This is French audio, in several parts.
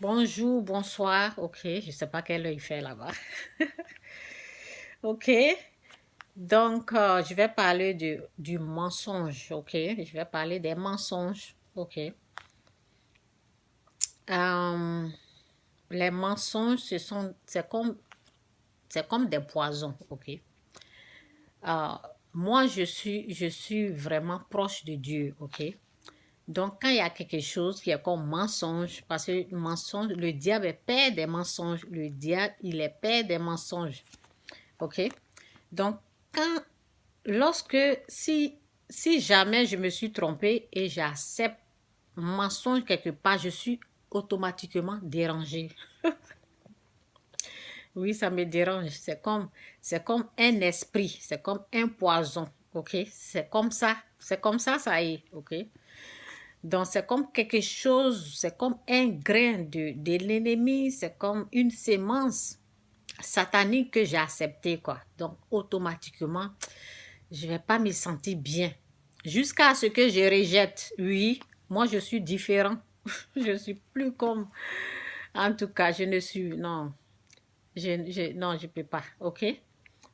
Bonjour, bonsoir. Ok, je sais pas quelle heure il fait là-bas. Ok, donc je vais parler du mensonge. Ok, je vais parler des mensonges. Ok. Euh, les mensonges, c'est comme des poisons. Ok. Euh, moi, je suis vraiment proche de Dieu. Ok. Donc, quand il y a quelque chose qui est comme mensonge, parce que le mensonge, le diable est père des mensonges. Le diable, il est père des mensonges. OK? Donc, quand, lorsque, si jamais je me suis trompée et j'accepte mensonge quelque part, je suis automatiquement dérangée. Oui, ça me dérange. C'est comme un esprit, c'est comme un poison. OK? C'est comme ça y est. OK? Donc, c'est comme quelque chose, c'est comme un grain de l'ennemi, c'est comme une sémence satanique que j'ai acceptée, quoi. Donc, automatiquement, je ne vais pas me sentir bien. Jusqu'à ce que je rejette. Oui, moi, je suis différent. Je suis plus comme... En tout cas, je ne suis... Non, non, je ne peux pas. OK?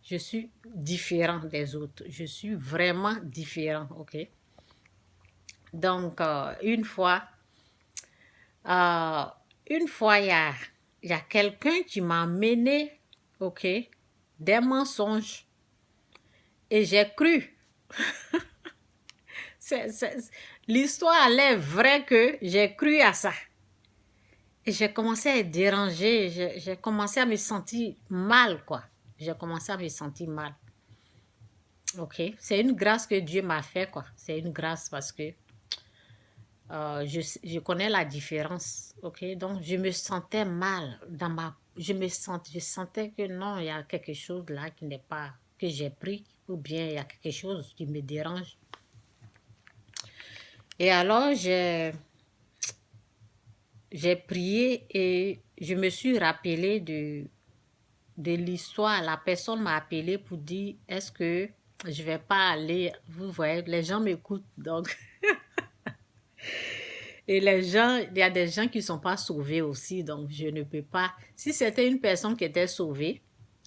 Je suis différent des autres. Je suis vraiment différent. OK? Donc, euh, une fois, il y a quelqu'un qui m'a mené, OK, des mensonges. Et j'ai cru. L'histoire allait vrai que j'ai cru à ça. Et j'ai commencé à être dérangée. J'ai commencé à me sentir mal, quoi. J'ai commencé à me sentir mal. OK? C'est une grâce que Dieu m'a fait, quoi. C'est une grâce parce que je connais la différence. OK? Donc, je me sentais mal dans ma... je sentais que non, il y a quelque chose là qui n'est pas... que j'ai pris ou bien il y a quelque chose qui me dérange. Et alors, j'ai prié et je me suis rappelé de l'histoire. La personne m'a appelé pour dire, est-ce que je vais pas aller, vous voyez, les gens m'écoutent, donc, et les gens, il y a des gens qui ne sont pas sauvés aussi, donc je ne peux pas, si c'était une personne qui était sauvée,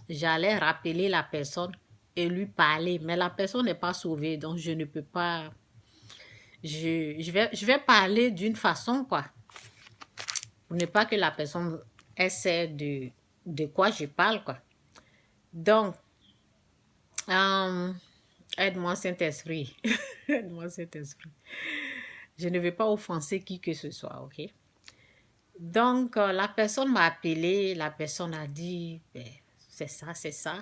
j'allais rappeler la personne et lui parler, mais la personne n'est pas sauvée, donc je ne peux pas, je vais parler d'une façon, quoi, pour ne pas que la personne essaie de quoi je parle, quoi. Donc, euh, aide-moi Saint-Esprit. Aide-moi Saint-Esprit. Je ne vais pas offenser qui que ce soit, ok? Donc, la personne m'a appelé, la personne a dit, ben, c'est ça, c'est ça.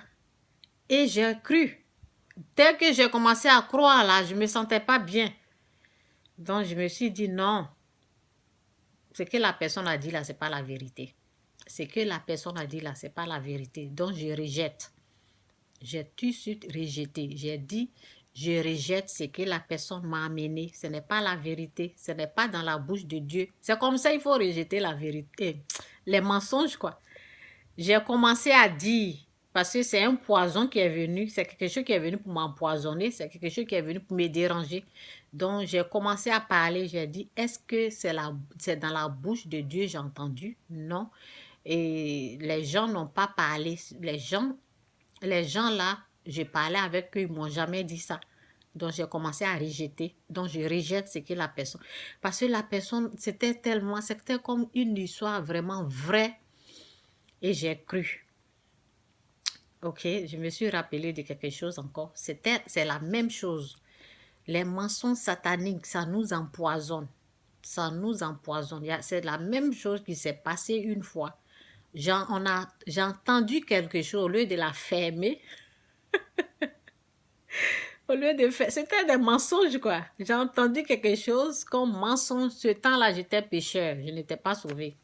Et j'ai cru. Dès que j'ai commencé à croire, là, je ne me sentais pas bien. Donc, je me suis dit, non, ce que la personne a dit là, ce n'est pas la vérité. Ce que la personne a dit là, ce n'est pas la vérité. Donc, je rejette. J'ai tout de suite rejeté. J'ai dit, je rejette ce que la personne m'a amené. Ce n'est pas la vérité. Ce n'est pas dans la bouche de Dieu. C'est comme ça, il faut rejeter la vérité. Les mensonges, quoi. J'ai commencé à dire, parce que c'est un poison qui est venu, c'est quelque chose qui est venu pour m'empoisonner, c'est quelque chose qui est venu pour me déranger. Donc, j'ai commencé à parler, j'ai dit, est-ce que c'est dans la bouche de Dieu, j'ai entendu? Non. Et les gens n'ont pas parlé. Les gens là, j'ai parlé avec eux, ils ne m'ont jamais dit ça. Donc, j'ai commencé à rejeter. Donc, je rejette ce que la personne... Parce que la personne, c'était comme une histoire vraiment vraie. Et j'ai cru. OK, je me suis rappelé de quelque chose encore. C'est la même chose. Les mensonges sataniques, ça nous empoisonne. Ça nous empoisonne. C'est la même chose qui s'est passée une fois. J'ai entendu quelque chose au lieu de la fermer. Au lieu de faire, c'était des mensonges, quoi. J'ai entendu quelque chose comme mensonge. Ce temps-là, j'étais pécheur. Je n'étais pas sauvée.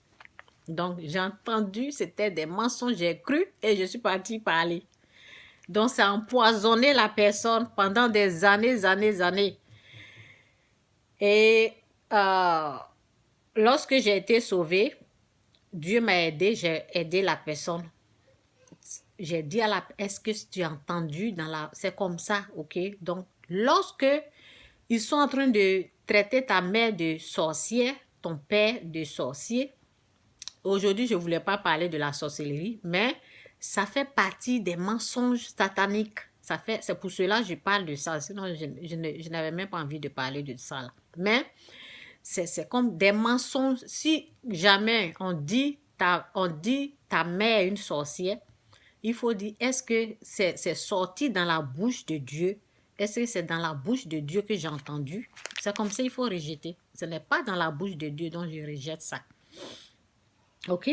Donc, j'ai entendu, c'était des mensonges. J'ai cru et je suis partie parler. Donc, ça a empoisonné la personne pendant des années, années, années. Et lorsque j'ai été sauvée, Dieu m'a aidé, j'ai aidé la personne. J'ai dit à est-ce que tu as entendu c'est comme ça, ok? Donc, lorsque ils sont en train de traiter ta mère de sorcière, ton père de sorcier, aujourd'hui, je ne voulais pas parler de la sorcellerie, mais ça fait partie des mensonges sataniques. C'est pour cela que je parle de ça. Sinon, je n'avais même pas envie de parler de ça, là. Mais c'est comme des mensonges. Si jamais on dit ta mère est une sorcière, il faut dire, est-ce que c'est sorti dans la bouche de Dieu? Est-ce que c'est dans la bouche de Dieu que j'ai entendu? C'est comme ça, il faut rejeter. Ce n'est pas dans la bouche de Dieu dont je rejette ça. OK?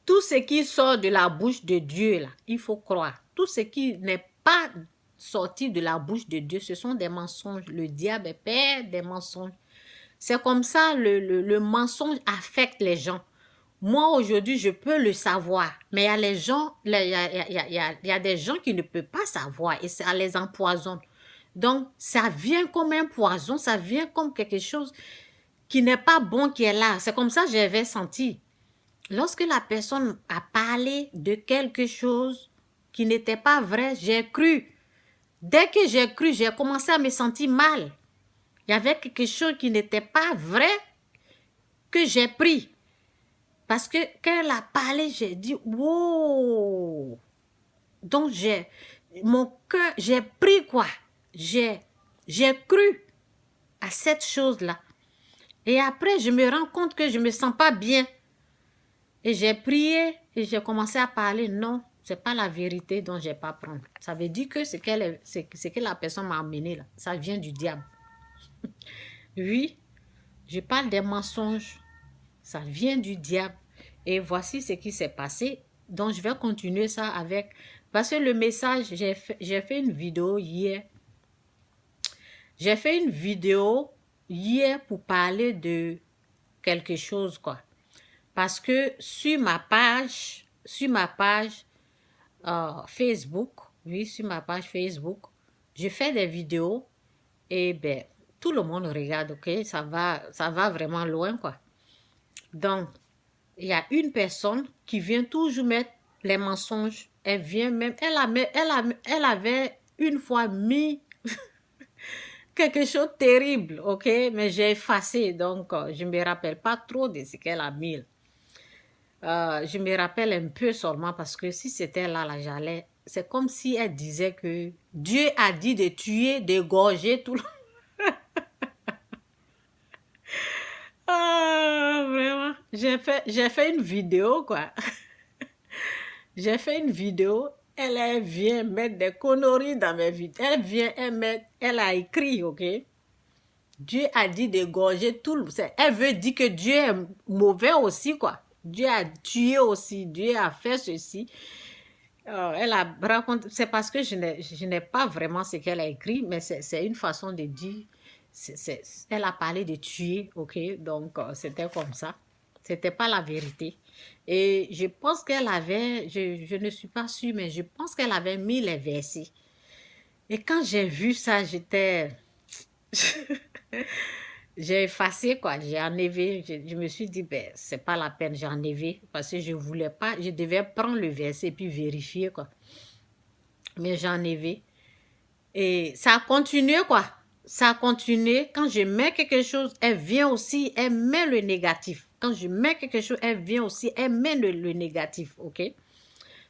Tout ce qui sort de la bouche de Dieu, là, il faut croire. Tout ce qui n'est pas sorti de la bouche de Dieu, ce sont des mensonges. Le diable est père des mensonges. C'est comme ça, le mensonge affecte les gens. Moi, aujourd'hui, je peux le savoir, mais il y a les gens, il y a des gens qui ne peuvent pas savoir et ça les empoisonne. Donc, ça vient comme un poison, ça vient comme quelque chose qui n'est pas bon qui est là. C'est comme ça que j'avais senti. Lorsque la personne a parlé de quelque chose qui n'était pas vrai, j'ai cru. Dès que j'ai cru, j'ai commencé à me sentir mal. Il y avait quelque chose qui n'était pas vrai que j'ai pris. Parce que quand elle a parlé, j'ai dit, wow! Donc, mon cœur, j'ai pris quoi? J'ai cru à cette chose-là. Et après, je me rends compte que je ne me sens pas bien. Et j'ai prié et j'ai commencé à parler. Non, ce n'est pas la vérité dont je n'ai pas prendre. Ça veut dire que ce que la personne m'a amené là, ça vient du diable. Oui, je parle des mensonges. Ça vient du diable. Et voici ce qui s'est passé. Donc, je vais continuer ça avec... Parce que le message, j'ai fait une vidéo hier. J'ai fait une vidéo hier pour parler de quelque chose, quoi. Parce que sur ma page Facebook, oui, sur ma page Facebook, je fais des vidéos et ben, tout le monde regarde, ok? Ça va vraiment loin, quoi. Donc, il y a une personne qui vient toujours mettre les mensonges. Elle vient même, elle avait une fois mis quelque chose de terrible, ok? Mais j'ai effacé, donc je ne me rappelle pas trop de ce qu'elle a mis. Je me rappelle un peu seulement parce que si c'était là, j'allais... C'est comme si elle disait que Dieu a dit de tuer, d'égorger tout le... Ah, vraiment. J'ai fait une vidéo, quoi. J'ai fait une vidéo. Elle vient mettre des conneries dans mes vidéos. Elle a écrit, ok? Dieu a dit d'égorger tout le... Elle veut dire que Dieu est mauvais aussi, quoi. Dieu a tué aussi. Dieu a fait ceci. Elle a raconté... C'est parce que je n'ai pas vraiment ce qu'elle a écrit, mais c'est une façon de dire... Elle a parlé de tuer, ok? Donc, c'était comme ça. C'était pas la vérité. Et je pense qu'elle avait... Je ne suis pas sûre, mais je pense qu'elle avait mis les versets. Et quand j'ai vu ça, j'étais... J'ai effacé, quoi. J'ai enlevé. Je me suis dit, ben, c'est pas la peine, j'ai enlevé. Parce que je voulais pas. Je devais prendre le verset et puis vérifier, quoi. Mais j'ai enlevé. Et ça a continué, quoi. Ça a continué. Quand je mets quelque chose, elle vient aussi, elle met le négatif. Quand je mets quelque chose, elle vient aussi, elle met le négatif, ok?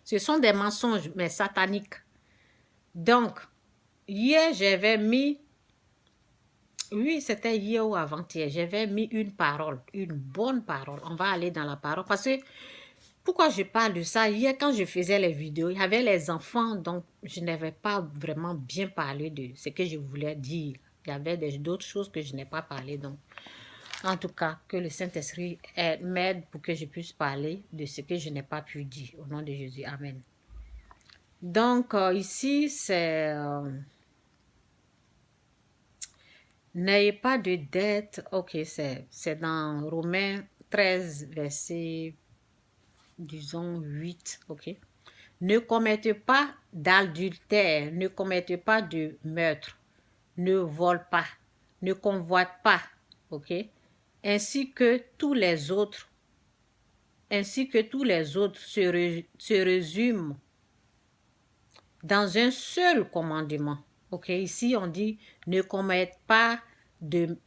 Ce sont des mensonges, mais sataniques. Donc, hier, j'avais mis... Oui, c'était hier ou avant-hier. J'avais mis une parole, une bonne parole. On va aller dans la parole. Parce que, pourquoi je parle de ça? Hier, quand je faisais les vidéos, il y avait les enfants, donc je n'avais pas vraiment bien parlé de ce que je voulais dire. Il y avait d'autres choses que je n'ai pas parlé. Donc, en tout cas, que le Saint-Esprit m'aide pour que je puisse parler de ce que je n'ai pas pu dire. Au nom de Jésus. Amen. Donc, ici, c'est... N'ayez pas de dette. Ok, c'est dans Romains 13, verset, disons, 8. Ok. Ne commettez pas d'adultère, ne commettez pas de meurtre, ne vole pas, ne convoite pas. Ok. Ainsi que tous les autres, se résument dans un seul commandement. Ok, ici on dit ne commettent pas d'adultère,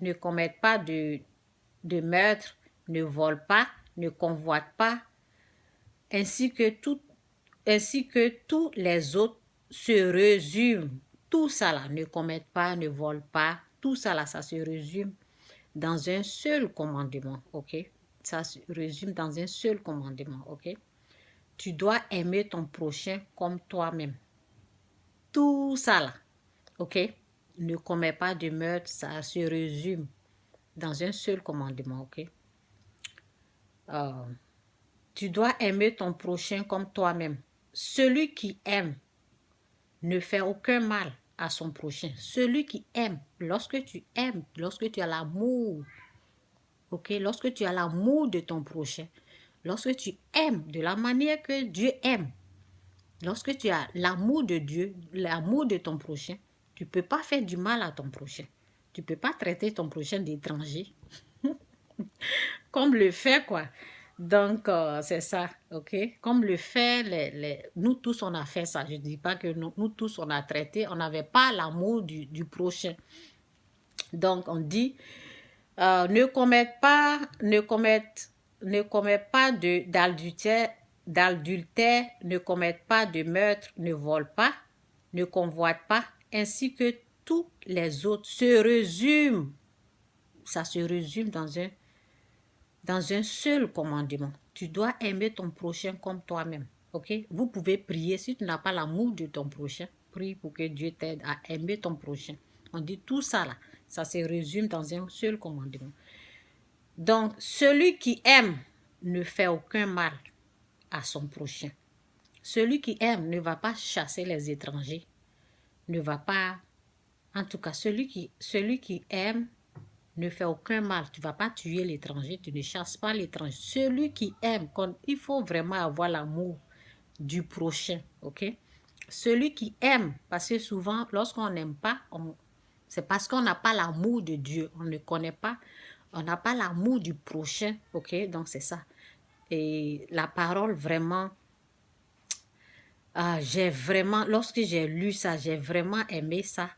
ne commettent pas de de meurtre, ne vole pas, ne convoite pas, ainsi que tous les autres se résument. Tout ça là, ne commettent pas, ne volent pas, tout ça là, ça se résume dans un seul commandement, ok? Ça se résume dans un seul commandement, ok? Tu dois aimer ton prochain comme toi-même. Tout ça là, ok? Ne commets pas de meurtre, ça se résume dans un seul commandement, ok? Tu dois aimer ton prochain comme toi-même. Celui qui aime ne fait aucun mal à son prochain. Celui qui aime, lorsque tu aimes, lorsque tu as l'amour, ok? Lorsque tu as l'amour de ton prochain, lorsque tu aimes de la manière que Dieu aime, lorsque tu as l'amour de Dieu, l'amour de ton prochain, tu ne peux pas faire du mal à ton prochain. Tu ne peux pas traiter ton prochain d'étranger. Comme le fait quoi. Donc, c'est ça, ok? Comme le fait, nous tous, on a fait ça. Je ne dis pas que nous tous, on a traité, on n'avait pas l'amour du prochain. Donc, on dit, ne commets pas d'adultère, ne commette pas de meurtre, ne vole pas, ne convoite pas, ainsi que tous les autres se résument. Ça se résume dans un seul commandement. Tu dois aimer ton prochain comme toi-même. Ok? Vous pouvez prier. Si tu n'as pas l'amour de ton prochain, prie pour que Dieu t'aide à aimer ton prochain. On dit tout ça là. Ça se résume dans un seul commandement. Donc, celui qui aime ne fait aucun mal à son prochain. Celui qui aime ne va pas chasser les étrangers. Ne va pas... En tout cas, celui qui aime ne fait aucun mal. Tu ne vas pas tuer l'étranger, tu ne chasses pas l'étranger. Celui qui aime, il faut vraiment avoir l'amour du prochain, ok? Celui qui aime, parce que souvent, lorsqu'on n'aime pas, c'est parce qu'on n'a pas l'amour de Dieu. On ne connaît pas, on n'a pas l'amour du prochain, ok? Donc, c'est ça. Et la parole, vraiment, lorsque j'ai lu ça, j'ai vraiment aimé ça.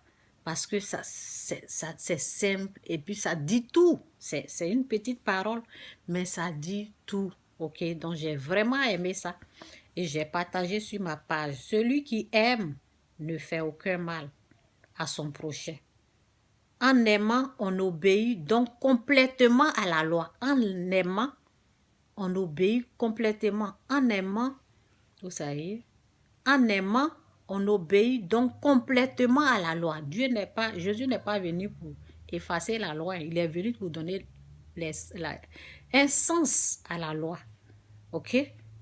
Parce que c'est simple et puis ça dit tout. C'est une petite parole, mais ça dit tout. Ok, donc j'ai vraiment aimé ça. Et j'ai partagé sur ma page. Celui qui aime ne fait aucun mal à son prochain. En aimant, on obéit donc complètement à la loi. En aimant, on obéit complètement. En aimant, vous savez, en aimant, on obéit donc complètement à la loi. Jésus n'est pas venu pour effacer la loi. Il est venu pour donner un sens à la loi. Ok?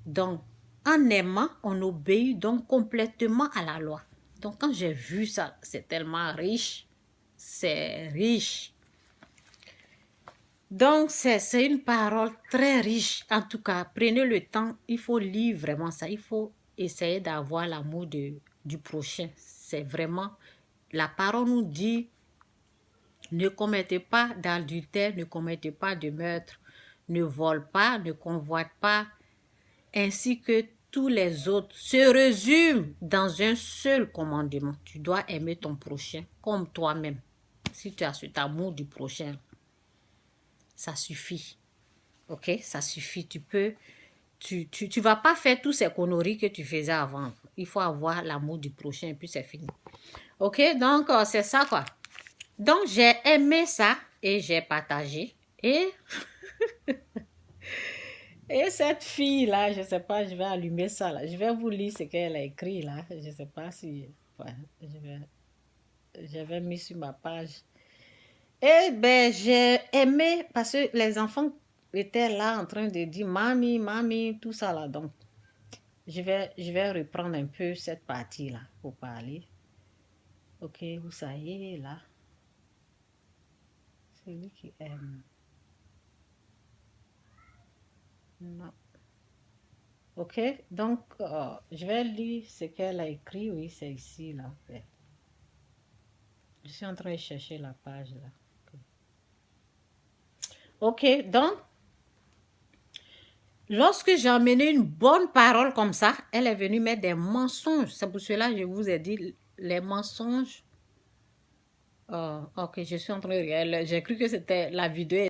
Donc, en aimant, on obéit donc complètement à la loi. Donc, quand j'ai vu ça, c'est tellement riche. C'est riche. Donc, c'est une parole très riche. En tout cas, prenez le temps. Il faut lire vraiment ça. Il faut essayer d'avoir l'amour du prochain. C'est vraiment... La parole nous dit, ne commettez pas d'adultère, ne commettez pas de meurtre, ne vole pas, ne convoite pas, ainsi que tous les autres se résument dans un seul commandement. Tu dois aimer ton prochain comme toi-même. Si tu as cet amour du prochain, ça suffit. Ok, ça suffit. Tu vas pas faire tous ces conneries que tu faisais avant. Il faut avoir l'amour du prochain et puis c'est fini. Ok, donc c'est ça quoi. Donc j'ai aimé ça et j'ai partagé. Et cette fille là, je sais pas, je vais allumer ça là. Je vais vous lire ce qu'elle a écrit là. Je sais pas si... Ouais, j'avais mis sur ma page. Eh ben, j'ai aimé parce que les enfants étaient là en train de dire mamie, mamie, tout ça là. Donc, je vais reprendre un peu cette partie-là pour parler. Ok, vous savez, là. C'est lui qui aime. Non. Ok, donc, je vais lire ce qu'elle a écrit. Oui, c'est ici, là. Je suis en train de chercher la page, là. Ok, donc, lorsque j'ai amené une bonne parole comme ça, elle est venue mettre des mensonges. C'est pour cela que je vous ai dit, les mensonges. Ok, je suis en train de regarder. J'ai cru que c'était la vidéo.